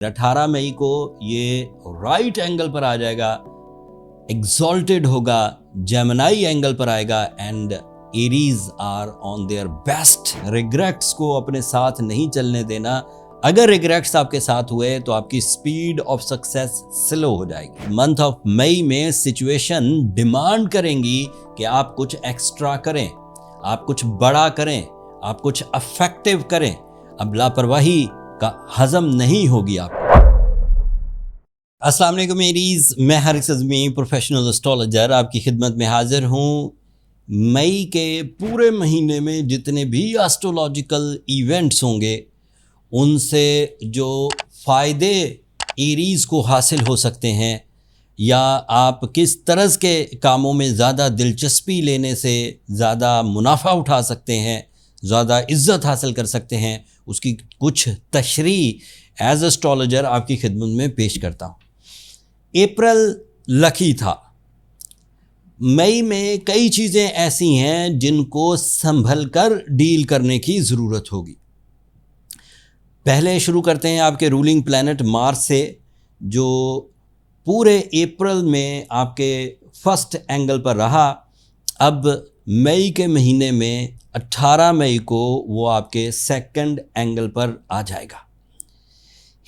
18 मई को ये राइट एंगल पर आ जाएगा, एग्जॉल्टेड होगा, जेमिनी एंगल पर आएगा and Aries are on their best. Regrets को अपने साथ नहीं चलने देना। अगर रिग्रेट्स आपके साथ हुए तो आपकी स्पीड ऑफ सक्सेस स्लो हो जाएगी। मंथ ऑफ मई में सिचुएशन डिमांड करेंगी कि आप कुछ एक्स्ट्रा करें, आप कुछ बड़ा करें, आप कुछ अफेक्टिव करें। अब लापरवाही का हजम नहीं होगी आपको। अस्सलाम वालेकुम एरीज, मैं हारिस अज़मी प्रोफेशनल एस्ट्रोलॉजर आपकी खिदमत में हाजिर हूँ। मई के पूरे महीने में जितने भी एस्ट्रोलॉजिकल इवेंट्स होंगे उनसे जो फ़ायदे एरीज को हासिल हो सकते हैं या आप किस तरह के कामों में ज़्यादा दिलचस्पी लेने से ज़्यादा मुनाफा उठा सकते हैं, ज़्यादा इज़्ज़त हासिल कर सकते हैं, उसकी कुछ तशरीह एज एस्ट्रोलॉजर आपकी खिदमत में पेश करता हूँ। अप्रैल लकी था। मई में कई चीज़ें ऐसी हैं जिनको संभल कर डील करने की ज़रूरत होगी। पहले शुरू करते हैं आपके रूलिंग प्लैनेट मार्स से, जो पूरे अप्रैल में आपके फर्स्ट एंगल पर रहा। अब मई के महीने में 18 मई को वो आपके सेकंड एंगल पर आ जाएगा।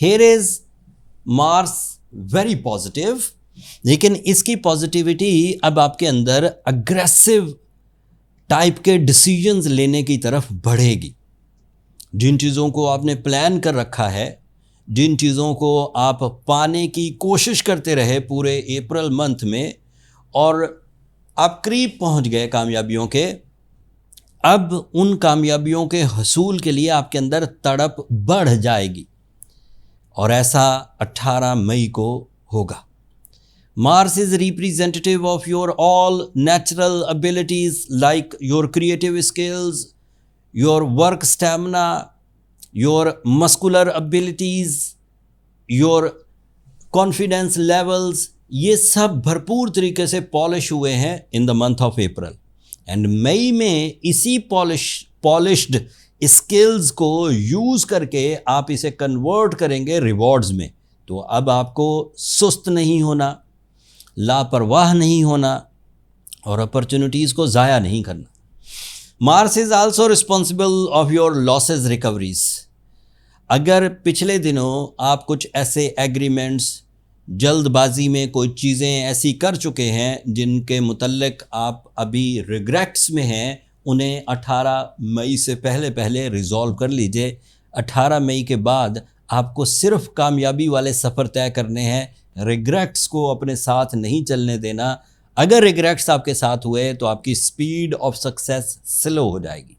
Here is Mars very positive, लेकिन इसकी पॉजिटिविटी अब आपके अंदर अग्रेसिव टाइप के डिसीजंस लेने की तरफ बढ़ेगी। जिन चीज़ों को आपने प्लान कर रखा है, जिन चीज़ों को आप पाने की कोशिश करते रहे पूरे अप्रैल मंथ में और आप करीब पहुंच गए कामयाबियों के, अब उन कामयाबियों के हसूल के लिए आपके अंदर तड़प बढ़ जाएगी और ऐसा 18 मई को होगा। Mars is representative of your all natural abilities like your creative skills, your work stamina, your muscular abilities, your confidence levels, ये सब भरपूर तरीके से पॉलिश हुए हैं in the month of April. And मई में इसी पॉलिश्ड स्किल्स को यूज़ करके आप इसे कन्वर्ट करेंगे रिवॉर्ड्स में। तो अब आपको सुस्त नहीं होना, लापरवाह नहीं होना और अपॉर्चुनिटीज़ को ज़ाया नहीं करना। Mars is also responsible of your losses recoveries. अगर पिछले दिनों आप कुछ ऐसे एग्रीमेंट्स, जल्दबाजी में कोई चीज़ें ऐसी कर चुके हैं जिनके मुतल्लिक आप अभी रिग्रेट्स में हैं, उन्हें 18 मई से पहले पहले रिज़ॉल्व कर लीजिए। 18 मई के बाद आपको सिर्फ कामयाबी वाले सफ़र तय करने हैं। रिग्रेट्स को अपने साथ नहीं चलने देना। अगर रिग्रेट्स आपके साथ हुए तो आपकी स्पीड ऑफ सक्सेस स्लो हो जाएगी।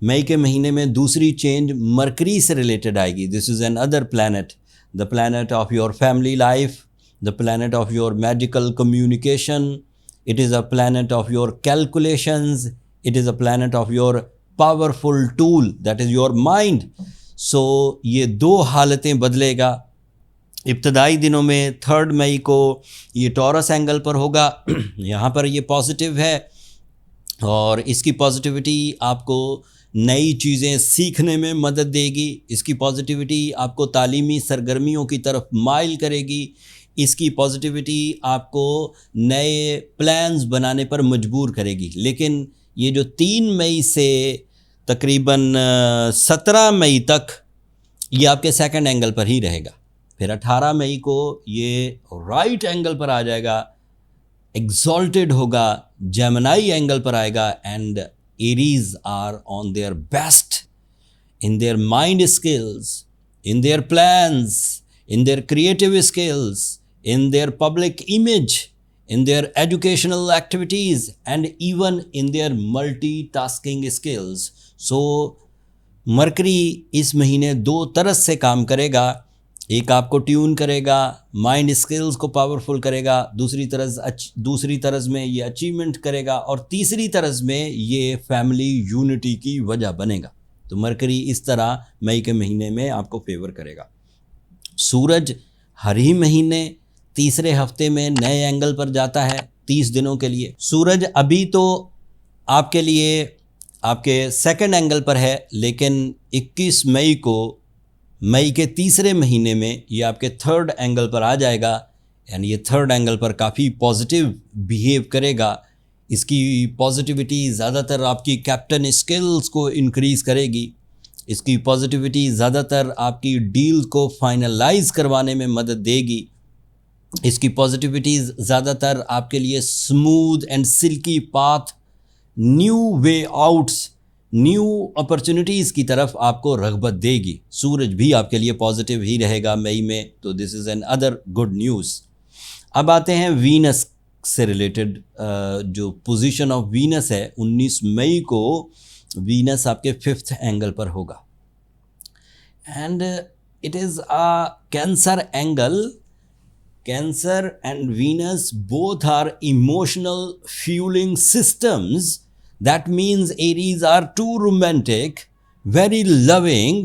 मई के महीने में दूसरी चेंज मरकरी से रिलेटेड आएगी। This is an other planet, the planet of your family life, the planet of your magical communication, it is a planet of your calculations, it is a planet of your powerful tool that is your mind. So ये दो हालतें बदलेगा। इब्तदाई दिनों में 3 मई को ये taurus angle पर होगा। यहाँ पर ये पॉजिटिव है और इसकी पॉजिटिविटी आपको नई चीज़ें सीखने में मदद देगी। इसकी पॉजिटिविटी आपको तालीमी सरगर्मियों की तरफ माइल करेगी। इसकी पॉजिटिविटी आपको नए प्लान्स बनाने पर मजबूर करेगी। लेकिन ये जो 3 मई से तकरीबन 17 मई तक ये आपके सेकंड एंगल पर ही रहेगा। फिर 18 मई को ये राइट एंगल पर आ जाएगा, एग्जॉल्टेड होगा, जेमिनी एंगल पर आएगा and Aries are on their best in their mind skills, in their plans, in their creative skills, in their public image, in their educational activities, and even in their multitasking skills. So, mercury इस महीने दो तरह से काम करेगा। एक आपको tune करेगा, माइंड स्किल्स को पावरफुल करेगा, दूसरी तरह में ये अचीवमेंट करेगा और तीसरी तरह में ये फैमिली यूनिटी की वजह बनेगा। तो मरकरी इस तरह मई के महीने में आपको फेवर करेगा। सूरज हर ही महीने तीसरे हफ्ते में नए एंगल पर जाता है 30 दिनों के लिए। सूरज अभी तो आपके लिए आपके सेकंड एंगल पर है, लेकिन 21 मई को मई के तीसरे महीने में ये आपके थर्ड एंगल पर आ जाएगा एंड ये थर्ड एंगल पर काफ़ी पॉजिटिव बिहेव करेगा। इसकी पॉजिटिविटी ज़्यादातर आपकी कैप्टन स्किल्स को इंक्रीज़ करेगी। इसकी पॉजिटिविटी ज़्यादातर आपकी डील को फाइनलाइज करवाने में मदद देगी। इसकी पॉजिटिविटी ज़्यादातर आपके लिए smooth and silkie path, new way outs, new opportunities की तरफ आपको रग़बत देगी। सूरज भी आपके लिए पॉजिटिव ही रहेगा मई में, तो this is an other good news. अब आते हैं वीनस से रिलेटेड। जो पोजीशन ऑफ वीनस है, 19 मई को वीनस आपके 5th एंगल पर होगा and it is a Cancer angle. Cancer and Venus both are emotional fueling systems. That means Aries are too romantic, very loving,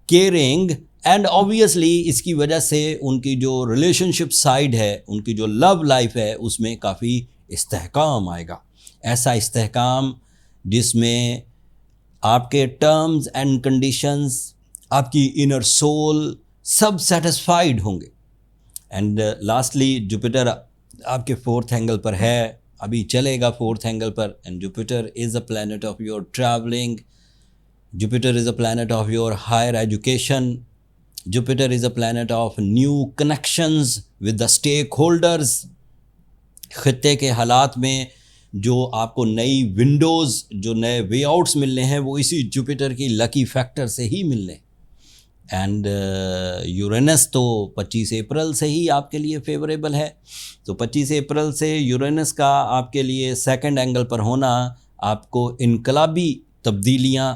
caring and obviously इसकी वजह से उनकी जो रिलेशनशिप साइड है, उनकी जो लव लाइफ है, उसमें काफ़ी इस्तेहकाम आएगा। ऐसा इस्तेहकाम जिसमें आपके टर्म्स एंड कंडीशंस, आपकी इनर सोल सब सेटिस्फाइड होंगे। एंड लास्टली जुपिटर आपके 4th एंगल पर है, अभी चलेगा 4th एंगल पर। And Jupiter is a planet of your travelling, Jupiter is a planet of your higher education, Jupiter is a planet of new connections with the stakeholders. खित्ते के हालात में जो आपको नई विंडोज़, जो नए वे आउट्स मिलने हैं, वो इसी जुपिटर की लकी फैक्टर से ही मिलने। एंड यूरेनस तो 25 अप्रैल से ही आपके लिए फेवरेबल है। तो 25 अप्रैल से यूरेनस का आपके लिए 2nd एंगल पर होना आपको इनकलाबी तब्दीलियाँ,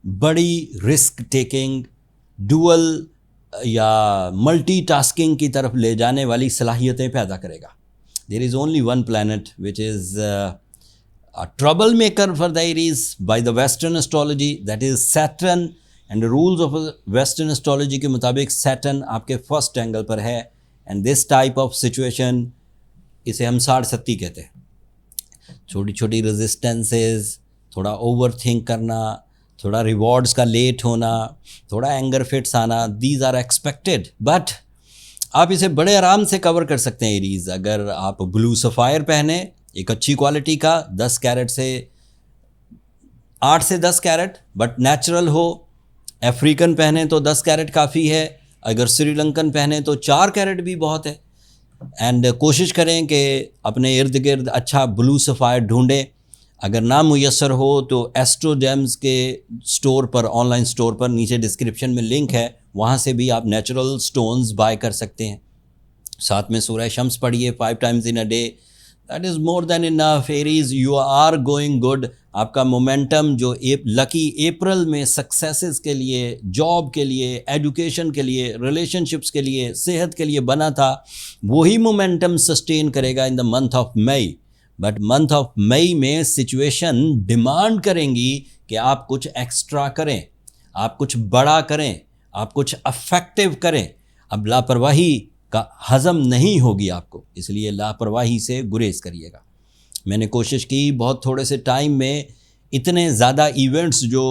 बड़ी रिस्क टेकिंग, डुअल या मल्टीटास्किंग की तरफ ले जाने वाली सलाहियतें पैदा करेगा। There is only one planet which is a troublemaker for the Aries by the western astrology, that is Saturn. And rules of western astrology के मुताबिक सैटर्न आपके 1st एंगल पर है। And this type of situation, इसे हम 60-70 कहते हैं। छोटी छोटी रेजिस्टेंसेस, थोड़ा ओवर थिंक करना, थोड़ा रिवॉर्ड्स का लेट होना, थोड़ा एंगर फिट्स आना, दीज आर एक्सपेक्टेड। बट आप इसे बड़े आराम से कवर कर सकते हैं एरीज। अगर आप ब्लू सफ़ायर पहने, एक अच्छी क्वालिटी का, 10 कैरेट से 8 से 10 कैरेट बट नेचुरल हो। अफ्रीकन पहने तो 10 कैरेट काफ़ी है, अगर श्रीलंकन पहने तो 4 कैरेट भी बहुत है। एंड कोशिश करें कि अपने इर्द गिर्द अच्छा ब्लू सफ़ायर ढूंढें। अगर ना मुयसर हो तो एस्ट्रोजेम्स के स्टोर पर, ऑनलाइन स्टोर पर, नीचे डिस्क्रिप्शन में लिंक है, वहाँ से भी आप नेचुरल स्टोन्स बाय कर सकते हैं। साथ में सूरह शम्स पढ़िए 5 times in a day, that is more than enough. Aries, you are going good. आपका मोमेंटम जो लकी अप्रैल में सक्सेसेस के लिए, जॉब के लिए, एजुकेशन के लिए, रिलेशनशिप्स के लिए, सेहत के लिए बना था, वही मोमेंटम सस्टेन करेगा in the month of May. But month of May में सिचुएशन डिमांड करेंगी कि आप कुछ एक्स्ट्रा करें, आप कुछ बड़ा करें, आप कुछ अफेक्टिव करें। अब लापरवाही का हज़म नहीं होगी आपको, इसलिए लापरवाही से गुरेज करिएगा। मैंने कोशिश की बहुत थोड़े से टाइम में इतने ज़्यादा इवेंट्स जो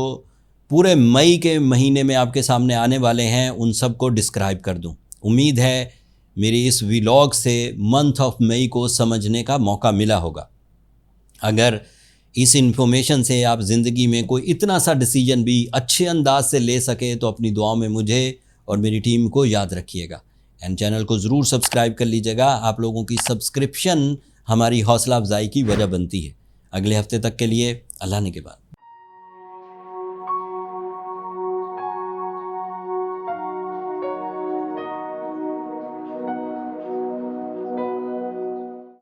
पूरे मई के महीने में आपके सामने आने वाले हैं, उन सब को डिस्क्राइब कर दूं। उम्मीद है मेरी इस व्लॉग से मंथ ऑफ मई को समझने का मौका मिला होगा। अगर इस इन्फॉर्मेशन से आप ज़िंदगी में कोई इतना सा डिसीजन भी अच्छे अंदाज से ले सके तो अपनी दुआओं में मुझे और मेरी टीम को याद रखिएगा। एंड चैनल को ज़रूर सब्सक्राइब कर लीजिएगा। आप लोगों की सब्सक्रिप्शन हमारी हौसला अफजाई की वजह बनती है। अगले हफ्ते तक के लिए अल्लाह ने के बाद।